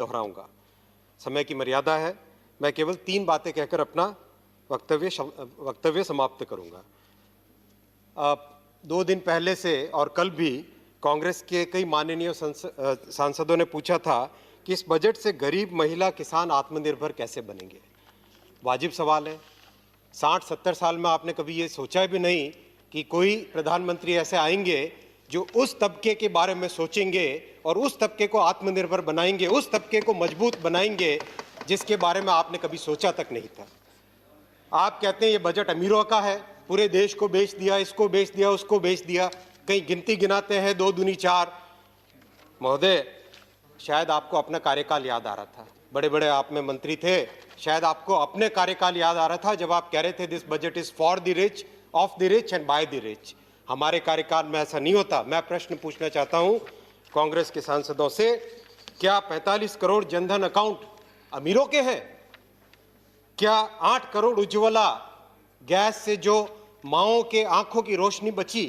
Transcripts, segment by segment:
दोहराऊंगा। समय की मर्यादा है, मैं केवल 3 बातें कहकर अपना वक्तव्य समाप्त करूंगा। 2 दिन पहले से और कल भी कांग्रेस के कई माननीय सांसदों ने पूछा था कि इस बजट से गरीब, महिला, किसान आत्मनिर्भर कैसे बनेंगे। वाजिब सवाल है। 60-70 साल में आपने कभी ये सोचा भी नहीं कि कोई प्रधानमंत्री ऐसे आएंगे जो उस तबके के बारे में सोचेंगे और उस तबके को आत्मनिर्भर बनाएंगे, उस तबके को मजबूत बनाएंगे जिसके बारे में आपने कभी सोचा तक नहीं था। आप कहते हैं ये बजट अमीरों का है, पूरे देश को बेच दिया, इसको बेच दिया, उसको बेच दिया, कहीं गिनती गिनाते हैं 2 दूनी 4। महोदय, शायद आपको अपना कार्यकाल याद आ रहा था, बड़े बड़े आप में मंत्री थे, शायद आपको अपने कार्यकाल याद आ रहा था जब आप कह रहे थे this budget is for the rich, of the rich and by the rich. हमारे कार्यकाल में ऐसा नहीं होता। मैं प्रश्न पूछना चाहता हूं कांग्रेस के सांसदों से, क्या 45 करोड़ जनधन अकाउंट अमीरों के हैं? क्या 8 करोड़ उज्ज्वला गैस से जो माओं के आंखों की रोशनी बची,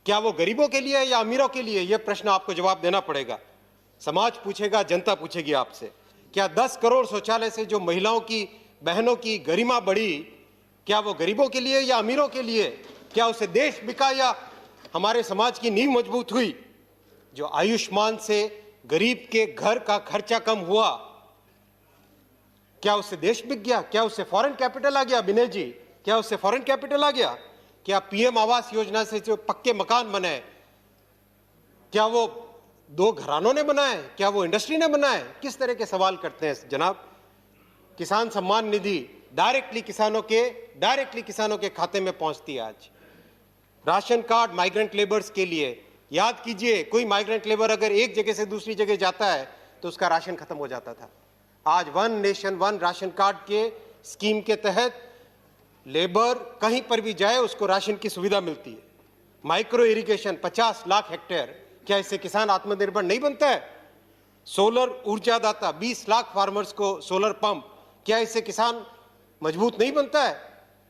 क्या वो गरीबों के लिए है या अमीरों के लिए? यह प्रश्न आपको जवाब देना पड़ेगा। समाज पूछेगा, जनता पूछेगी आपसे। क्या 10 करोड़ शौचालय से जो महिलाओं की, बहनों की गरिमा बढ़ी, क्या वो गरीबों के लिए या अमीरों के लिए? क्या उससे देश बिका या हमारे समाज की नींव मजबूत हुई? जो आयुष्मान से गरीब के घर का खर्चा कम हुआ, क्या उससे देश बिक गया? क्या उससे फॉरेन कैपिटल आ गया? विनय जी, क्या उससे फॉरेन कैपिटल आ गया? क्या पीएम आवास योजना से जो पक्के मकान बने, क्या वो 2 घरानों ने बनाए? क्या वो इंडस्ट्री ने बनाए? किस तरह के सवाल करते हैं जनाब? किसान सम्मान निधि डायरेक्टली किसानों के खाते में पहुंचती है आज। राशन कार्ड माइग्रेंट लेबर्स के लिए, याद कीजिए, कोई माइग्रेंट लेबर अगर एक जगह से दूसरी जगह जाता है तो उसका राशन खत्म हो जाता था। आज 1 नेशन 1 राशन कार्ड के स्कीम के तहत लेबर कहीं पर भी जाए उसको राशन की सुविधा मिलती है। माइक्रो इरिगेशन 50 लाख हेक्टेयर, क्या इससे किसान आत्मनिर्भर नहीं बनता है? सोलर ऊर्जा दाता 20 लाख फार्मर्स को सोलर पंप, क्या इससे किसान मजबूत नहीं बनता है?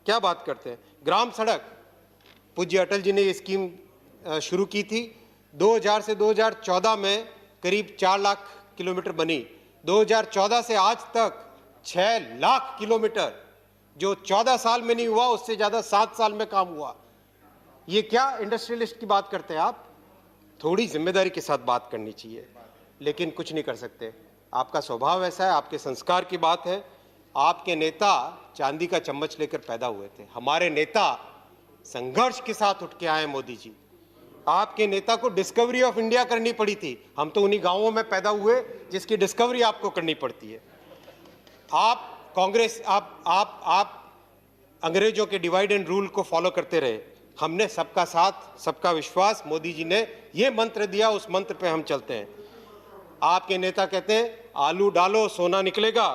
क्या बात करते हैं। ग्राम सड़क, पूज्य अटल जी ने ये स्कीम शुरू की थी। 2000 से 2014 में करीब 4 लाख किलोमीटर बनी। 2014 से आज तक 6 लाख किलोमीटर, जो 14 साल में नहीं हुआ उससे ज्यादा 7 साल में काम हुआ। ये क्या इंडस्ट्रियलिस्ट की बात करते हैं आप? थोड़ी जिम्मेदारी के साथ बात करनी चाहिए, लेकिन कुछ नहीं कर सकते। आपका स्वभाव ऐसा है, आपके संस्कार की बात है। आपके नेता चांदी का चम्मच लेकर पैदा हुए थे, हमारे नेता संघर्ष के साथ उठ के आए। मोदी जी, आपके नेता को डिस्कवरी ऑफ इंडिया करनी पड़ी थी। हम तो उन्हीं गांवों में पैदा हुए जिसकी डिस्कवरी आपको करनी पड़ती है। आप कांग्रेस, आप अंग्रेजों के डिवाइड एंड रूल को फॉलो करते रहे। हमने सबका साथ, सबका विश्वास, मोदी जी ने यह मंत्र दिया, उस मंत्र पे हम चलते हैं। आपके नेता कहते हैं आलू डालो सोना निकलेगा।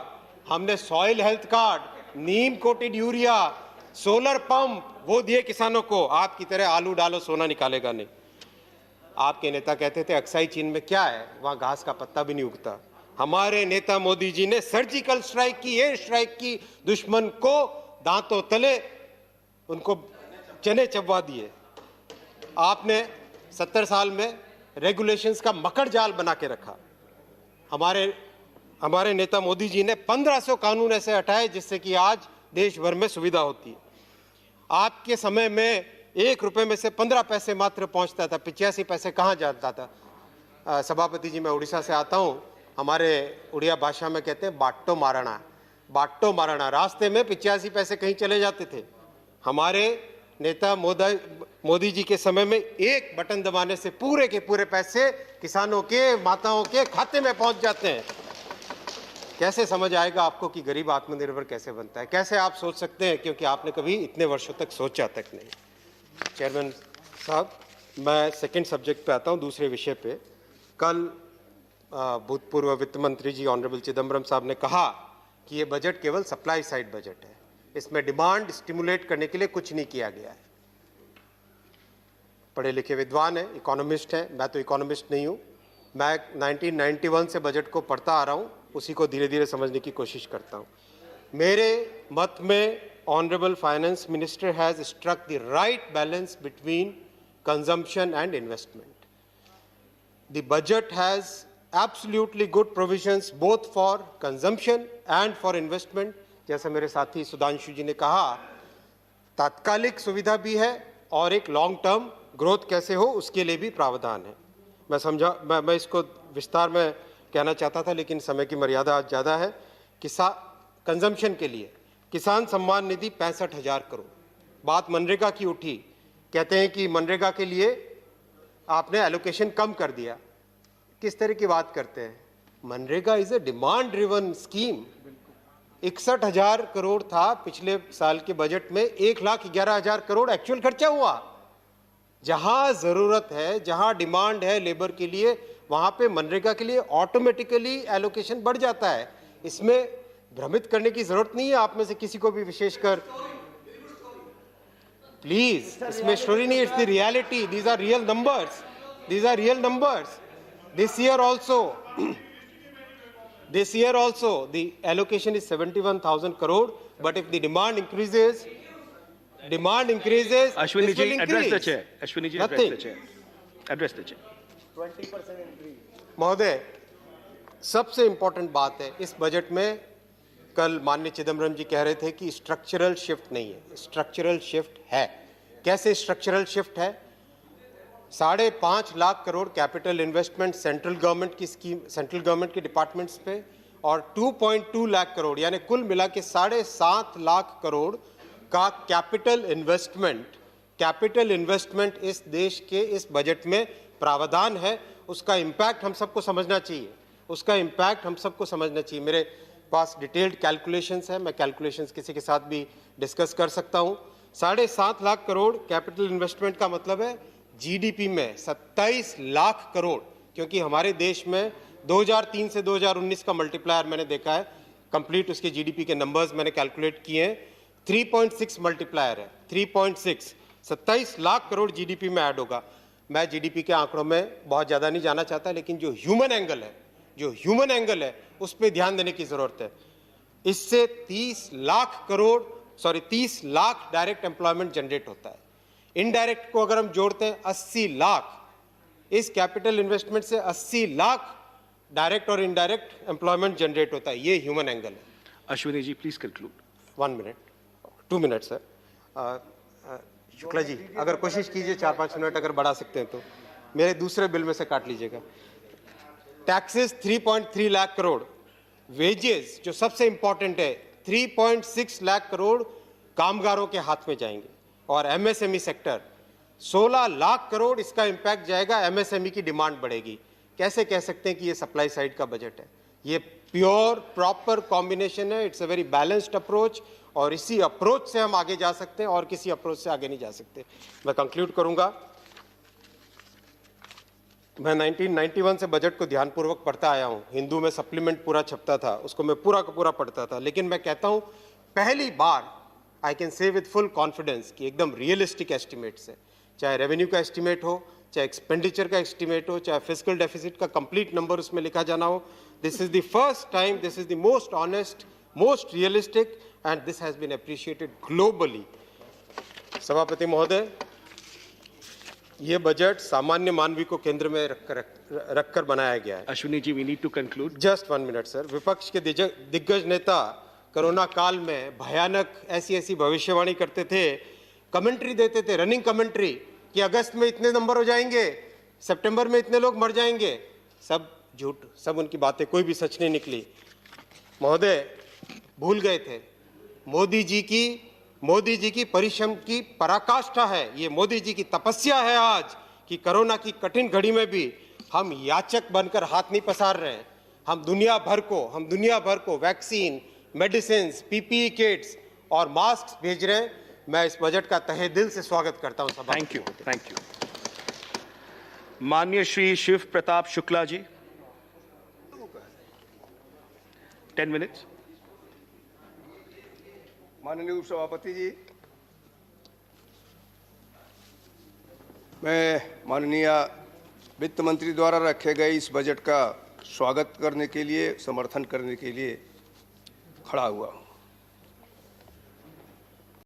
हमने सॉइल हेल्थ कार्ड, नीम कोटेड यूरिया, सोलर पंप वो दिए किसानों को। आपकी तरह आलू डालो सोना निकालेगा नहीं। आपके नेता कहते थे अक्साई चीन में क्या है, वहां घास का पत्ता भी नहीं उगता। हमारे नेता मोदी जी ने सर्जिकल स्ट्राइक की, एयर स्ट्राइक की, दुश्मन को दांतों तले उनको चने चबवा दिए। आपने 70 साल में रेगुलेशंस का मकड़ जाल बना के रखा। हमारे नेता मोदी जी ने 1500 कानून ऐसे हटाए जिससे कि आज देश भर में सुविधा होती है। आपके समय में 1 रुपए में से 15 पैसे मात्र पहुंचता था, 85 पैसे कहाँ जाता था? सभापति जी, मैं उड़ीसा से आता हूँ, हमारे उड़िया भाषा में कहते हैं बाट्टो माराना। रास्ते में 85 पैसे कहीं चले जाते थे। हमारे नेता मोदी जी के समय में एक बटन दबाने से पूरे के पूरे पैसे किसानों के, माताओं के खाते में पहुंच जाते हैं। कैसे समझ आएगा आपको कि गरीब आत्मनिर्भर कैसे बनता है? कैसे आप सोच सकते हैं? क्योंकि आपने कभी इतने वर्षों तक सोचा तक नहीं। चेयरमैन साहब, मैं सेकंड सब्जेक्ट पे आता हूं, दूसरे विषय पे। कल भूतपूर्व वित्त मंत्री जी ऑनरेबल चिदम्बरम साहब ने कहा कि ये बजट केवल सप्लाई साइड बजट है, इसमें डिमांड स्टिमुलेट करने के लिए कुछ नहीं किया गया है। पढ़े लिखे विद्वान है, इकोनॉमिस्ट है, मैं तो इकोनॉमिस्ट नहीं हूँ। मैं 1991 से बजट को पढ़ता आ रहा हूँ, उसी को धीरे धीरे समझने की कोशिश करता हूँ। मेरे मत में honourable finance minister has struck the right balance between consumption and investment. The budget has absolutely good provisions both for consumption and for investment. जैसा मेरे साथी सुधांशु जी ने कहा, तात्कालिक सुविधा भी है और एक लॉन्ग टर्म ग्रोथ कैसे हो उसके लिए भी प्रावधान है। मैं इसको विस्तार में कहना चाहता था, लेकिन समय की मर्यादा आज ज़्यादा है। कंजम्पशन के लिए किसान सम्मान निधि 65,000 करोड़। बात मनरेगा की उठी, कहते हैं कि मनरेगा के लिए आपने एलोकेशन कम कर दिया। किस तरह की बात करते हैं? MNREGA is a demand driven scheme. 61,000 crore था पिछले साल के बजट में, 1,11,000 करोड़ एक्चुअल खर्चा हुआ। जहां जरूरत है, जहां डिमांड है लेबर के लिए, वहां पे मनरेगा के लिए ऑटोमेटिकली एलोकेशन बढ़ जाता है। इसमें भ्रमित करने की जरूरत नहीं है आप में से किसी को भी, विशेषकर प्लीज। इसमें स्टोरी नहीं, it's the reality. These are real numbers, these are real numbers. This year also, the allocation is 71,000 crore. But if the demand increases, Ashwini ji, address the chair. Ashwini ji, address the chair. Address the chair. 20% increase. महोदय, सबसे important बात है इस budget में, कल माननीय चिदम्बरम जी कह रहे थे कि स्ट्रक्चरल शिफ्ट नहीं है। स्ट्रक्चरल शिफ्ट है। कैसे स्ट्रक्चरल शिफ्ट है? 5.5 lakh crore capital investment central government की स्कीम, सेंट्रल गवर्नमेंट के डिपार्टमेंट्स पे, और 2.2 लाख करोड़ यानी कुल मिला के 7.5 लाख करोड़ का कैपिटल इन्वेस्टमेंट इस देश के इस बजट में प्रावधान है। उसका इम्पैक्ट हम सबको समझना चाहिए। मेरे पास डिटेल्ड कैलकुलेशंस है, मैं कैलकुलेशंस किसी के साथ भी डिस्कस कर सकता हूँ। 7.5 लाख करोड़ कैपिटल इन्वेस्टमेंट का मतलब है जीडीपी में 27 लाख करोड़, क्योंकि हमारे देश में 2003 से 2019 का मल्टीप्लायर मैंने देखा है, कंप्लीट उसके जीडीपी के नंबर्स मैंने कैलकुलेट किए हैं, 3.6 मल्टीप्लायर है, 3.6, 27 लाख करोड़ जीडीपी में ऐड होगा। मैं जीडीपी के आंकड़ों में बहुत ज़्यादा नहीं जाना चाहता, लेकिन जो ह्यूमन एंगल है उस पर ध्यान देने की ज़रूरत है। इससे 30 लाख डायरेक्ट एम्प्लॉयमेंट जनरेट होता है। इनडायरेक्ट को अगर हम जोड़ते हैं 80 लाख, इस कैपिटल इन्वेस्टमेंट से 80 लाख डायरेक्ट और इनडायरेक्ट एम्प्लॉयमेंट जनरेट होता है। ये ह्यूमन एंगल है। Ashwini ji please conclude. 2 minute sir. Shukla ji अगर कोशिश कीजिए 4-5 मिनट अगर बढ़ा सकते हैं तो मेरे दूसरे बिल में से काट लीजिएगा। टैक्सेस 3.3 लाख करोड़, वेजेस जो सबसे इंपॉर्टेंट है 3.6 लाख करोड़ कामगारों के हाथ में जाएंगे, और एमएसएमई सेक्टर 16 लाख करोड़ इसका इंपैक्ट जाएगा। एमएसएमई की डिमांड बढ़ेगी। कैसे कह सकते हैं कि ये सप्लाई साइड का बजट है? ये प्योर प्रॉपर कॉम्बिनेशन है। It's a very balanced approach, और इसी अप्रोच से हम आगे जा सकते हैं और किसी अप्रोच से आगे नहीं जा सकते। मैं कंक्लूड करूंगा। मैं 1991 से बजट को ध्यानपूर्वक पढ़ता आया हूं। हिंदू में सप्लीमेंट पूरा छपता था, उसको मैं पूरा का पूरा पढ़ता था। लेकिन मैं कहता हूं पहली बार I can say with full confidence कि एकदम रियलिस्टिक एस्टिमेट्स है, चाहे रेवेन्यू का एस्टिमेट हो, चाहे एक्सपेंडिचर का एस्टिमेट हो, चाहे फिस्कल डेफिसिट का कंप्लीट नंबर उसमें लिखा जाना हो। This is the first time, this is the most honest, most realistic, and this has been appreciated globally. सभापति महोदय, ये बजट सामान्य मानवी को केंद्र में रखकर बनाया गया है। Ashwini ji we need to conclude. Just 1 minute sir. विपक्ष के दिग्गज नेता कोरोना काल में भयानक ऐसी भविष्यवाणी करते थे, कमेंट्री देते थे, रनिंग कमेंट्री कि अगस्त में इतने नंबर हो जाएंगे, सितंबर में इतने लोग मर जाएंगे। सब झूठ, सब उनकी बातें, कोई भी सच नहीं निकली। महोदय भूल गए थे मोदी जी की परिश्रम की पराकाष्ठा है, ये मोदी जी की तपस्या है आज कि कोरोना की कठिन घड़ी में भी हम याचक बनकर हाथ नहीं पसार रहे हैं। हम दुनिया भर को वैक्सीन, मेडिसिन, पीपीई किट्स और मास्क भेज रहे हैं। मैं इस बजट का तहे दिल से स्वागत करता हूं। Thank you. माननीय श्री शिव प्रताप शुक्ला जी 10 मिनट्स। माननीय उपसभापति जी, मैं माननीय वित्त मंत्री द्वारा रखे गए इस बजट का स्वागत करने के लिए, समर्थन करने के लिए खड़ा हुआ हूँ।